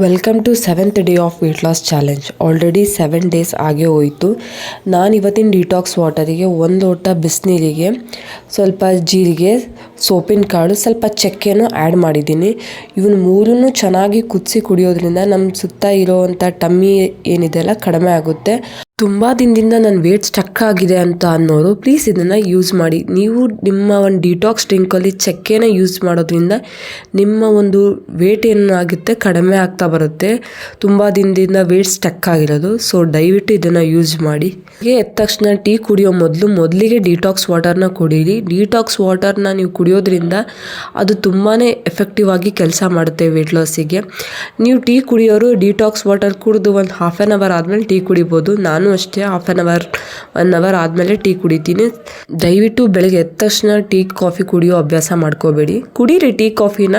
Welcome to 7th day of weight loss challenge. Already 7 days ಆಗೇ ಹೋಯಿತು. ನಾನು ಇವತ್ತಿನ ಡಿಟಾಕ್ಸ್ ವಾಟರಿಗೆ 1 ಲೋಟ ಬಿಸಿನೀರಿಗೆ ಸ್ವಲ್ಪ ಜೀರಿಗೆ, ಸೋಪಿನ ಕಾಳು, ಸ್ವಲ್ಪ ಚಕ್ಕೆನೂ ಆ್ಯಡ್ ಮಾಡಿದ್ದೀನಿ. ಇವನ್ನ ಮೂರನ್ನು ಚೆನ್ನಾಗಿ ಕುದಿಸಿ ಕುಡಿಯೋದ್ರಿಂದ ನಮ್ಮ ಸುತ್ತ ಇರೋವಂಥ ಟಮ್ಮಿ ಏನಿದೆಯಲ್ಲ ಕಡಿಮೆ ಆಗುತ್ತೆ. ತುಂಬ ದಿನದಿಂದ ನನ್ನ ವೇಟ್ ಸ್ಟಕ್ ಆಗಿದೆ ಅಂತ ಅನ್ನೋರು ಪ್ಲೀಸ್ ಇದನ್ನು ಯೂಸ್ ಮಾಡಿ. ನೀವು ನಿಮ್ಮ ಒಂದು ಡಿಟಾಕ್ಸ್ ಡ್ರಿಂಕಲ್ಲಿ ಚಕ್ಕೆನ ಯೂಸ್ ಮಾಡೋದ್ರಿಂದ ನಿಮ್ಮ ಒಂದು ವೇಟ್ ಏನಾಗುತ್ತೆ ಕಡಿಮೆ ಆಗ್ತಾ ಬರುತ್ತೆ. ತುಂಬ ದಿನದಿಂದ ವೇಟ್ ಸ್ಟಕ್ ಆಗಿರೋದು. ಸೊ ದಯವಿಟ್ಟು ಇದನ್ನು ಯೂಸ್ ಮಾಡಿ. ಹೀಗೆ ಎದ್ದ ತಕ್ಷಣ ಟೀ ಕುಡಿಯೋ ಮೊದಲಿಗೆ ಡಿಟಾಕ್ಸ್ ವಾಟರ್ನ ಕುಡೀರಿ. ಡಿಟಾಕ್ಸ್ ವಾಟರ್ನ ನೀವು ಕುಡಿಯೋದ್ರಿಂದ ಅದು ತುಂಬಾ ಎಫೆಕ್ಟಿವ್ ಆಗಿ ಕೆಲಸ ಮಾಡುತ್ತೆ ವೇಟ್ ಲಾಸಿಗೆ. ನೀವು ಟೀ ಕುಡಿಯೋರು ಡಿಟಾಕ್ಸ್ ವಾಟರ್ ಕುಡಿದು ಒಂದು ಹಾಫ್ ಆನ್ ಅವರ್ ಆದಮೇಲೆ ಟೀ ಕುಡಿಬೋದು. ನಾನು ಅಷ್ಟೇ ಹಾಫ್ ಆನ್ ಅವರ್ 1 ಅವರ್ ಆದಮೇಲೆ ಟೀ ಕುಡಿತೀನಿ. ದಯವಿಟ್ಟು ಬೆಳಗ್ಗೆ ಎದ್ದ ತಕ್ಷಣ ಟೀ ಕಾಫಿ ಕುಡಿಯೋ ಅಭ್ಯಾಸ ಮಾಡ್ಕೋಬೇಡಿ. ಕುಡೀರಿ ಟೀ ಕಾಫಿನ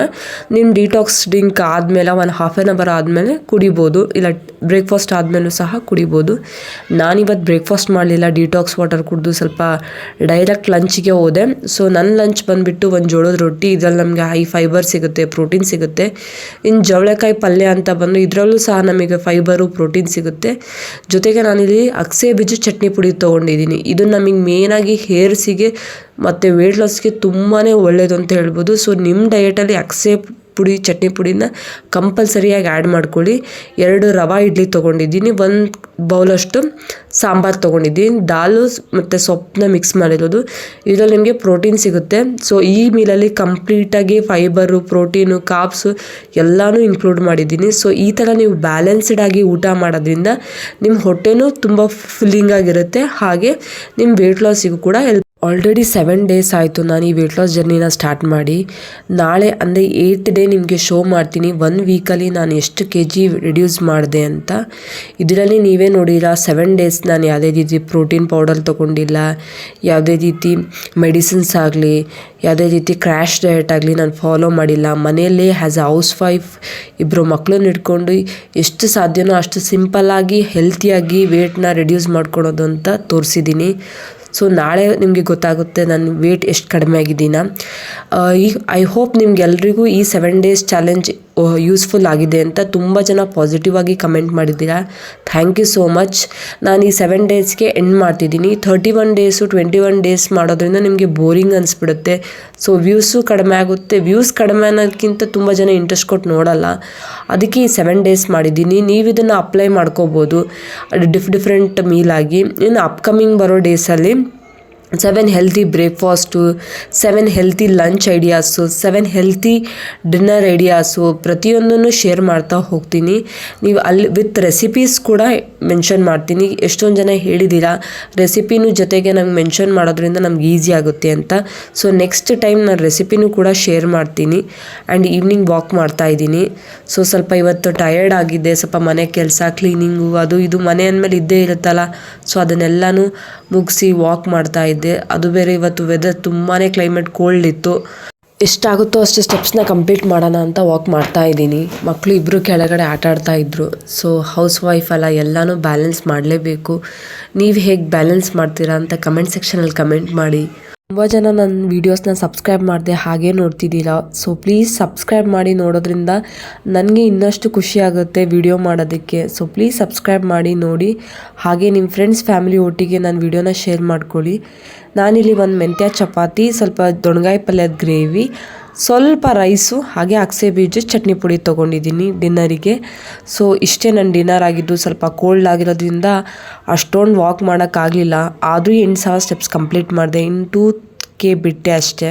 ನಿಮ್ಮ ಡಿಟಾಕ್ಸ್ ಡ್ರಿಂಕ್ ಆದಮೇಲೆ ಒಂದು ಹಾಫ್ ಆನ್ ಅವರ್ ಆದಮೇಲೆ ಕುಡಿಬೋದು, ಇಲ್ಲ ಬ್ರೇಕ್ಫಾಸ್ಟ್ ಆದಮೇಲೂ ಸಹ ಕುಡಿಬೋದು. ನಾನಿವತ್ತು ಬ್ರೇಕ್ಫಾಸ್ಟ್ ಮಾಡಲಿಲ್ಲ, ಡಿಟಾಕ್ಸ್ ವಾಟರ್ ಕುಡಿದು ಸ್ವಲ್ಪ ಡೈರೆಕ್ಟ್ ಲಂಚಿಗೆ ಹೋದೆ. ಸೊ ನನ್ನ ಲಂಚ್ ಬಂದುಬಿಟ್ಟು ಒಂದು ಜೋಳದ ರೊಟ್ಟಿ. ಇದರಲ್ಲಿ ನಮಗೆ ಹೈ ಫೈಬರ್ ಸಿಗುತ್ತೆ, ಪ್ರೋಟೀನ್ ಸಿಗುತ್ತೆ. ಇನ್ನು ಜವಳೆಕಾಯಿ ಪಲ್ಯ ಅಂತ ಬಂದು ಇದರಲ್ಲೂ ಸಹ ನಮಗೆ ಫೈಬರು ಪ್ರೋಟೀನ್ ಸಿಗುತ್ತೆ. ಜೊತೆಗೆ ನಾನಿಲ್ಲಿ ಅಗಸೆ ಬೀಜ ಚಟ್ನಿ ಪುಡಿ ತೊಗೊಂಡಿದ್ದೀನಿ. ಇದು ನಮಗೆ ಮೇನಾಗಿ ಹೇರ್ಸಿಗೆ ಮತ್ತು ವೇಟ್ ಲಾಸ್ಗೆ ತುಂಬಾ ಒಳ್ಳೆಯದು ಅಂತ ಹೇಳ್ಬೋದು. ಸೊ ನಿಮ್ಮ ಡಯಟಲ್ಲಿ ಅಗಸೆ ಪುಡಿ ಚಟ್ನಿ ಪುಡಿನ ಕಂಪಲ್ಸರಿಯಾಗಿ ಆ್ಯಡ್ ಮಾಡ್ಕೊಳ್ಳಿ. 2 ರವಾ ಇಡ್ಲಿ ತೊಗೊಂಡಿದ್ದೀನಿ, 1 ಬೌಲಷ್ಟು ಸಾಂಬಾರು ತೊಗೊಂಡಿದ್ದೀನಿ. ದಾಲು ಮತ್ತು ಸೊಪ್ಪನ್ನ ಮಿಕ್ಸ್ ಮಾಡಿರೋದು. ಇದರಲ್ಲಿ ನಿಮಗೆ ಪ್ರೋಟೀನ್ ಸಿಗುತ್ತೆ. ಸೊ ಈ ಮೀಲಲ್ಲಿ ಕಂಪ್ಲೀಟಾಗಿ ಫೈಬರು, ಪ್ರೋಟೀನು, ಕಾರ್ಬ್ಸು ಎಲ್ಲನೂ ಇನ್ಕ್ಲೂಡ್ ಮಾಡಿದ್ದೀನಿ. ಸೊ ಈ ಥರ ನೀವು ಬ್ಯಾಲೆನ್ಸ್ಡ್ ಆಗಿ ಊಟ ಮಾಡೋದ್ರಿಂದ ನಿಮ್ಮ ಹೊಟ್ಟೆನೂ ತುಂಬ ಫಿಲ್ಲಿಂಗ್ ಆಗಿರುತ್ತೆ, ಹಾಗೆ ನಿಮ್ಮ ವೇಟ್ ಲಾಸಿಗೂ ಕೂಡ ಆಲ್ರೆಡಿ 7 ಡೇಸ್ ಆಯಿತು ನಾನು ಈ ವೇಟ್ ಲಾಸ್ ಜರ್ನಿನ ಸ್ಟಾರ್ಟ್ ಮಾಡಿ. ನಾಳೆ ಅಂದರೆ 8th ಡೇ ನಿಮಗೆ ಶೋ ಮಾಡ್ತೀನಿ 1 ವೀಕಲ್ಲಿ ನಾನು ಎಷ್ಟು kg ರಿಡ್ಯೂಸ್ ಮಾಡಿದೆ ಅಂತ. ಇದರಲ್ಲಿ ನೀವೇ ನೋಡಿಲ್ಲ 7 ಡೇಸ್ ನಾನು ಯಾವುದೇ ರೀತಿ ಪ್ರೋಟೀನ್ ಪೌಡರ್ ತೊಗೊಂಡಿಲ್ಲ, ಯಾವುದೇ ರೀತಿ ಮೆಡಿಸಿನ್ಸ್ ಆಗಲಿ, ಯಾವುದೇ ರೀತಿ ಕ್ರ್ಯಾಶ್ ಡಯಟ್ ಆಗಲಿ ನಾನು ಫಾಲೋ ಮಾಡಿಲ್ಲ. ಮನೆಯಲ್ಲೇ ಆ್ಯಸ್ ಅ ಹೌಸ್ ವೈಫ್ 2 ಮಕ್ಕಳನ್ನ ಇಟ್ಕೊಂಡು ಎಷ್ಟು ಸಾಧ್ಯನೋ ಅಷ್ಟು ಸಿಂಪಲ್ಲಾಗಿ ಹೆಲ್ತಿಯಾಗಿ ವೇಟ್ನ ರಿಡ್ಯೂಸ್ ಮಾಡ್ಕೊಳೋದು ಅಂತ ತೋರಿಸಿದ್ದೀನಿ. ಸೊ ನಾಳೆ ನಿಮಗೆ ಗೊತ್ತಾಗುತ್ತೆ ನನ್ನ ವೇಟ್ ಎಷ್ಟು ಕಡಿಮೆ ಆಗಿದ್ದೀನ. ಐ ಹೋಪ್ ನಿಮ್ಗೆಲ್ರಿಗೂ ಈ 7 ಡೇಸ್ ಚಾಲೆಂಜ್ ಯೂಸ್ಫುಲ್ ಆಗಿದೆ ಅಂತ ತುಂಬ ಜನ ಪಾಸಿಟಿವ್ ಆಗಿ ಕಮೆಂಟ್ ಮಾಡಿದ್ದೀರಾ. Thank you so much. ನಾನು ಈ 7 ಡೇಸ್ಗೆ ಎಂಡ್ ಮಾಡ್ತಿದ್ದೀನಿ. 31 ಡೇಸು 21 ಡೇಸ್ ಮಾಡೋದ್ರಿಂದ ನಿಮಗೆ ಬೋರಿಂಗ್ ಅನಿಸ್ಬಿಡುತ್ತೆ. ಸೊ ವ್ಯೂಸು ಕಡಿಮೆ ಆಗುತ್ತೆ. ವ್ಯೂಸ್ ಕಡಿಮೆ ಅನ್ನೋದಕ್ಕಿಂತ ತುಂಬ ಜನ ಇಂಟ್ರೆಸ್ಟ್ ಕೊಟ್ಟು ನೋಡಲ್ಲ. ಅದಕ್ಕೆ ಈ 7 ಡೇಸ್ ಮಾಡಿದ್ದೀನಿ. ನೀವು ಇದನ್ನು ಅಪ್ಲೈ ಮಾಡ್ಕೋಬೋದು ಡಿಫ್ರೆಂಟ್ ಮೀಲಾಗಿ. ಇನ್ನು ಅಪ್ಕಮಿಂಗ್ ಬರೋ ಡೇಸಲ್ಲಿ 7 healthy breakfast, 7 healthy lunch ideas, 7 healthy dinner ideas ಪ್ರತಿಯೊಂದನ್ನು ಶೇರ್ ಮಾಡ್ತಾ ಹೋಗ್ತೀನಿ. ನೀವು ಅಲ್ಲಿ ವಿತ್ ರೆಸಿಪೀಸ್ ಕೂಡ ಮೆನ್ಷನ್ ಮಾಡ್ತೀನಿ. ಎಷ್ಟೊಂದು ಜನ ಹೇಳಿದ್ದೀರಾ ರೆಸಿಪಿನೂ ಜೊತೆಗೆ ನಂಗೆ ಮೆನ್ಷನ್ ಮಾಡೋದ್ರಿಂದ ನಮ್ಗೆ ಈಸಿ ಆಗುತ್ತೆ ಅಂತ. ಸೊ ನೆಕ್ಸ್ಟ್ ಟೈಮ್ ನಾನು ರೆಸಿಪಿನೂ ಕೂಡ ಶೇರ್ ಮಾಡ್ತೀನಿ. ಆ್ಯಂಡ್ ಈವ್ನಿಂಗ್ ವಾಕ್ ಮಾಡ್ತಾಯಿದ್ದೀನಿ. ಸೊ ಸ್ವಲ್ಪ ಇವತ್ತು ಟಯರ್ಡ್ ಆಗಿದೆ, ಸ್ವಲ್ಪ ಮನೆ ಕೆಲಸ, ಕ್ಲೀನಿಂಗು, ಅದು ಇದು ಮನೆ ಅಂದಮೇಲೆ ಇದ್ದೇ ಇರುತ್ತಲ್ಲ. ಸೊ ಅದನ್ನೆಲ್ಲನೂ ಮುಗಿಸಿ ವಾಕ್ ಮಾಡ್ತಾಯಿದ್ದೆ. ಅದು ಬೇರೆ ಇವತ್ತು ವೆದರ್ ತುಂಬಾ ಕ್ಲೈಮೇಟ್ ಕೋಲ್ಡ್ ಇತ್ತು. ಎಷ್ಟಾಗುತ್ತೋ ಅಷ್ಟು ಸ್ಟೆಪ್ಸ್ನ ಕಂಪ್ಲೀಟ್ ಮಾಡೋಣ ಅಂತ ವಾಕ್ ಮಾಡ್ತಾ ಇದ್ದೀನಿ. ಮಕ್ಕಳು 2 ಕೆಳಗಡೆ ಆಟ ಆಡ್ತಾ ಇದ್ರು. ಸೊ ಹೌಸ್ ವೈಫ್ ಅಲ್ಲ, ಎಲ್ಲನೂ ಬ್ಯಾಲೆನ್ಸ್ ಮಾಡಲೇಬೇಕು. ನೀವು ಹೇಗೆ ಬ್ಯಾಲೆನ್ಸ್ ಮಾಡ್ತೀರಾ ಅಂತ ಕಮೆಂಟ್ ಸೆಕ್ಷನಲ್ಲಿ ಕಮೆಂಟ್ ಮಾಡಿ. ತುಂಬ ಜನ ನನ್ನ ವೀಡಿಯೋಸ್ನ ಸಬ್ಸ್ಕ್ರೈಬ್ ಮಾಡಿದೆ ಹಾಗೆ ನೋಡ್ತಿದ್ದೀರಾ. ಸೊ ಪ್ಲೀಸ್ ಸಬ್ಸ್ಕ್ರೈಬ್ ಮಾಡಿ. ನೋಡೋದ್ರಿಂದ ನನಗೆ ಇನ್ನಷ್ಟು ಖುಷಿ ಆಗುತ್ತೆ ವಿಡಿಯೋ ಮಾಡೋದಕ್ಕೆ. ಸೊ ಪ್ಲೀಸ್ ಸಬ್ಸ್ಕ್ರೈಬ್ ಮಾಡಿ ನೋಡಿ. ಹಾಗೆ ನಿಮ್ಮ ಫ್ರೆಂಡ್ಸ್ ಫ್ಯಾಮಿಲಿ ಒಟ್ಟಿಗೆ ನನ್ನ ವೀಡಿಯೋನ ಶೇರ್ ಮಾಡ್ಕೊಳ್ಳಿ. ನಾನಿಲ್ಲಿ 1 ಮೆಂತ್ಯ ಚಪಾತಿ, ಸ್ವಲ್ಪ ದೊಣಗಾಯಿ ಪಲ್ಯದ ಗ್ರೇವಿ, ಸ್ವಲ್ಪ ರೈಸು, ಹಾಗೆ ಅಗಸೆ ಬೀಜ ಚಟ್ನಿ ಪುಡಿ ತೊಗೊಂಡಿದ್ದೀನಿ ಡಿನ್ನರಿಗೆ. ಸೊ ಇಷ್ಟೇ ನನ್ನ ಡಿನ್ನರ್ ಆಗಿದ್ದು. ಸ್ವಲ್ಪ ಕೋಲ್ಡ್ ಆಗಿರೋದ್ರಿಂದ ಅಷ್ಟೊಂದು ವಾಕ್ ಮಾಡೋಕ್ಕಾಗಲಿಲ್ಲ. ಆದರೂ 8000 ಸ್ಟೆಪ್ಸ್ ಕಂಪ್ಲೀಟ್ ಮಾಡಿದೆ. ಇನ್ನು 2K ಬಿಟ್ಟೆ ಅಷ್ಟೇ.